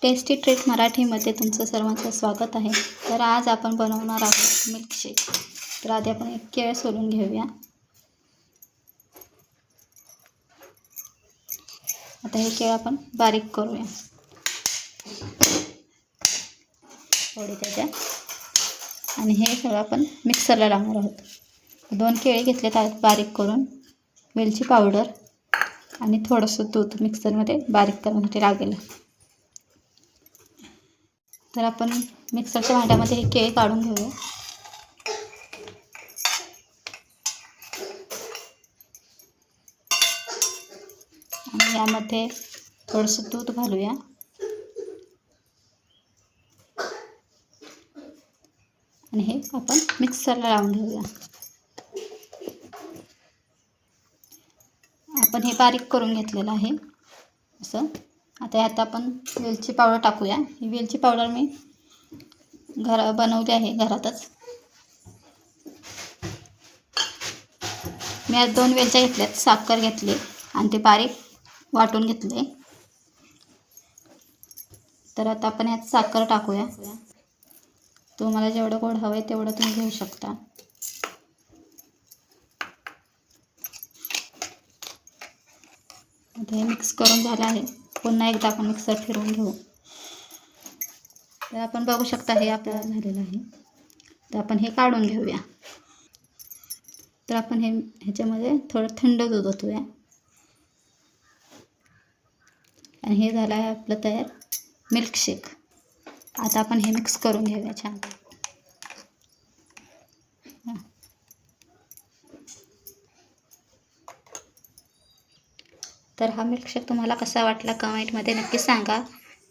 Tasty treat मराठीमध्ये तुमचं सर्वांचं स्वागत आहे। तर आज आपण बनवणार आहोत मिल्कशेक। तर आधी आपण एक केळ सोलून घेऊया। आता हे केळ आपण बारीक करूया थोडी त्याच्यात, आणि हे सगळं आपण मिक्सरला लावणार आहोत। 2 केळे घेतलेत आहेत बारीक करून, वेलची पावडर आणि थोडंसं दूध मिक्सरमध्ये बारीक करण्यासाठी लागेल। तर आपण मिक्सरच्या भांड्यामध्ये हे केळी काढून घेऊया। आणि यामध्ये थोडंसं दूध घालूया आणि हे आपण मिक्सरला लावून घेऊया। आपण हे बारीक करून घेतलेलं आहे असं। आता यात आपण वेलची पावडर टाकूया। ही वेलची पावडर मी बनवली आहे घरातच। मी आज 2 वेलच्या घेतल्यात, साखर घेतली आणि ते बारीक वाटून घेतले। तर आता आपण यात साखर टाकूया। तुम्हाला जेवढं गोड हवं आहे तेवढं तुम्ही घेऊ शकता। आता हे मिक्स करून झालं आहे। पुन्हा एकदा आपण मिक्सर फिरवून घेऊ। तर आपण बघू शकता हे आपलं झालेलं आहे। तर आपण हे काढून घेऊया। तर आपण ह्याच्यामध्ये थोडं थंड दूध ओतूया आणि हे झालं आहे आपलं तयार मिल्कशेक। आता आपण हे मिक्स करून घेऊया छान। तर हा मिल्कशेक तुम्हाला कसा वाटला कमेंटमध्ये नक्की सांगा।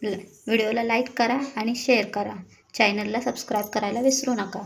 व्हिडिओला लाईक करा आणि शेअर करा। चॅनलला सबस्क्राईब करायला विसरू नका।